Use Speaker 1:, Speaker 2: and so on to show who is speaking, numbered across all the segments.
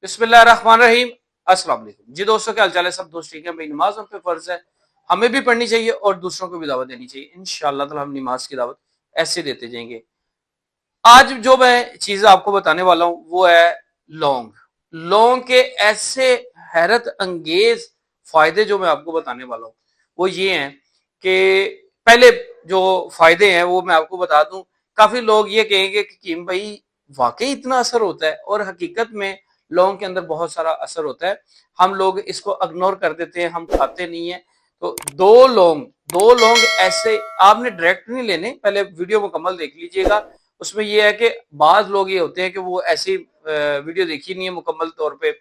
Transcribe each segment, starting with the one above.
Speaker 1: बिस्मिल्लाहिर्रहमानिर्रहीम। अस्सलाम वालेकुम जी दोस्तों, क्या हाल चाल है? सब दोस्त ठीक है भाई। नमाज हम पे फर्ज है, हमें भी पढ़नी चाहिए और दूसरों को भी दावत देनी चाहिए। इंशाअल्लाह ताला हम नमाज की दावत ऐसे देते जाएंगे। आज जो मैं चीज आपको बताने वाला हूं वो है लौंग। लौंग के ऐसे हैरत अंगेज फायदे जो मैं आपको बताने वाला हूं वो ये हैं कि पहले जो फायदे हैं वो मैं आपको बता दूं। काफी लोग ये कहेंगे कि कीम भाई वाकई इतना असर होता है, और हकीकत में लौंग के अंदर बहुत सारा असर होता है। हम लोग इसको इग्नोर कर देते हैं, हम खाते नहीं है। तो दो लौंग ऐसे आपने डायरेक्ट नहीं लेने, पहले वीडियो मुकम्मल देख लीजिएगा। उसमें यह है कि बाज लोग ये होते हैं कि वो ऐसी वीडियो देखी नहीं है मुकम्मल तौर पे,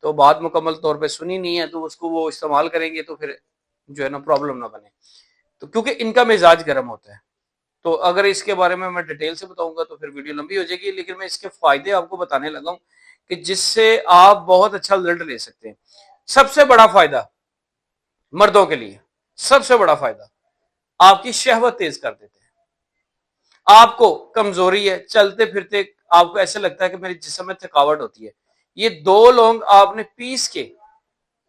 Speaker 1: तो बात मुकम्मल तौर पे सुनी नहीं है, तो उसको वो इस्तेमाल करेंगे तो फिर जो है ना प्रॉब्लम ना बने। तो क्योंकि इनका मिजाज गर्म होता है, तो अगर इसके बारे में मैं डिटेल से बताऊंगा तो फिर वीडियो लंबी हो जाएगी। लेकिन मैं इसके फायदे आपको बताने लगा हूं कि जिससे आप बहुत अच्छा रिजल्ट ले सकते हैं। सबसे बड़ा फायदा मर्दों के लिए, सबसे बड़ा फायदा आपकी शहवत तेज कर देते हैं। आपको कमजोरी है, चलते फिरते आपको ऐसे लगता है कि मेरे जिस्म में थकावट होती है, ये दो लौंग आपने पीस के,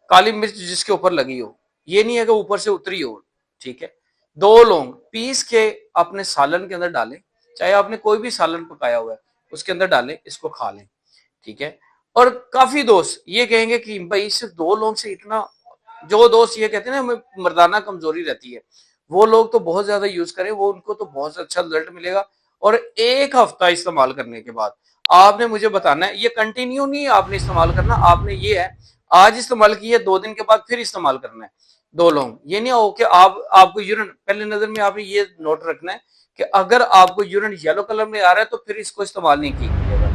Speaker 1: काली मिर्च जिसके ऊपर लगी हो, ये नहीं है कि ऊपर से उतरी हो, ठीक है, दो लौंग पीस के अपने सालन के अंदर डालें, चाहे आपने कोई भी सालन पकाया हुआ है उसके अंदर डालें, इसको खा लें, ठीक है। और काफी दोस्त ये कहेंगे कि भाई सिर्फ दो लौंग से इतना, जो दोस्त ये कहते हैं ना हमें मर्दाना कमजोरी रहती है, वो लोग तो बहुत ज्यादा यूज करें, वो उनको तो बहुत अच्छा रिजल्ट मिलेगा। और एक हफ्ता इस्तेमाल करने के बाद आपने मुझे बताना है, ये कंटिन्यू नहीं आपने इस्तेमाल करना, आपने ये है आज इस्तेमाल किया 2 दिन के बाद फिर इस्तेमाल करना है दो लौंग। ये नहीं हो कि आपको यूरिन, पहले नजर में आपने ये नोट रखना है कि अगर आपको यूरिन येलो कलर में आ रहा है तो फिर इसको इस्तेमाल नहीं कीजिएगा,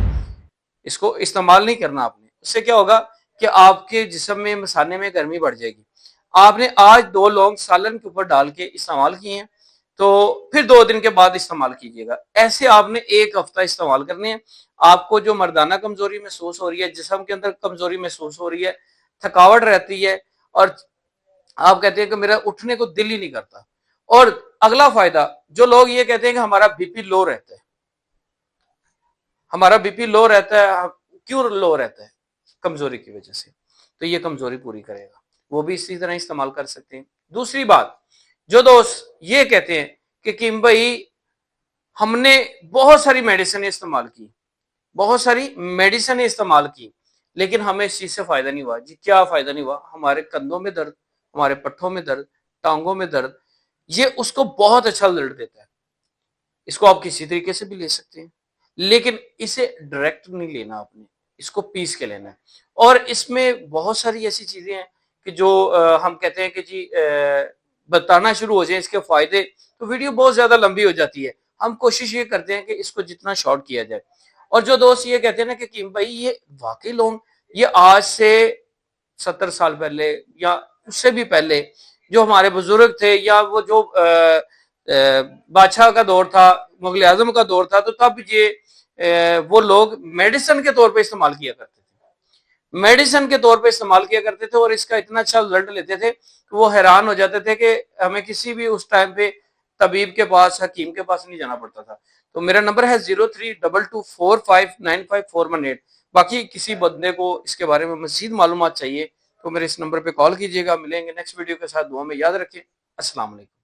Speaker 1: इसको इस्तेमाल नहीं करना आपने। उससे क्या होगा कि आपके जिस्म में, मसाने में गर्मी बढ़ जाएगी। आपने आज 2 लौंग सालन के ऊपर डाल के इस्तेमाल किए हैं, तो फिर 2 दिन के बाद इस्तेमाल कीजिएगा। ऐसे आपने एक हफ्ता इस्तेमाल करने हैं। आपको जो मर्दाना कमजोरी महसूस हो रही है, जिस्म के अंदर कमजोरी महसूस हो रही है, थकावट रहती है, और आप कहते हैं कि मेरा उठने को दिल ही नहीं करता। और अगला फायदा, जो लोग ये कहते हैं कि हमारा बीपी लो रहता है, हमारा बीपी लो रहता है, क्यों लो रहता है? कमजोरी की वजह से, तो ये कमजोरी पूरी करेगा, वो भी इसी तरह इस्तेमाल कर सकते हैं। दूसरी बात, जो दोस्त ये कहते हैं कि किम भाई हमने बहुत सारी मेडिसिन इस्तेमाल की, बहुत सारी मेडिसिन इस्तेमाल की, लेकिन हमें इस चीज से फायदा नहीं हुआ। जी क्या फायदा नहीं हुआ? हमारे कंधों में दर्द, हमारे पट्टों में दर्द, टांगों में दर्द, ये उसको बहुत अच्छा रिजल्ट देता है। इसको आप किसी तरीके से भी ले सकते हैं, लेकिन इसे डायरेक्ट नहीं लेना आपने, इसको पीस के लेना है। और इसमें बहुत सारी ऐसी चीजें हैं कि जो हम कहते हैं कि जी बताना शुरू हो जाए इसके फायदे तो वीडियो बहुत ज्यादा लंबी हो जाती है। हम कोशिश ये करते हैं कि इसको जितना शॉर्ट किया जाए। और जो दोस्त ये कहते हैं ना कि भाई ये वाकई लोग, ये आज से 70 साल पहले या उससे भी पहले जो हमारे बुजुर्ग थे, या वो जो बादशाह का दौर था, मुगल आजम का दौर था, तो तब ये वो लोग मेडिसिन के तौर पे इस्तेमाल किया करते थे, मेडिसिन के तौर पे इस्तेमाल किया करते थे, और इसका इतना अच्छा रिजल्ट लेते थे कि वो हैरान हो जाते थे कि हमें किसी भी उस टाइम पे तबीब के पास, हकीम के पास नहीं जाना पड़ता था। तो मेरा नंबर है 0322459541 8। बाकी किसी बंदे को इसके बारे में मजीद मालूमात चाहिए तो मेरे इस नंबर पे कॉल कीजिएगा। मिलेंगे नेक्स्ट वीडियो के साथ, दुआ में याद रखें। अस्सलाम वालेकुम।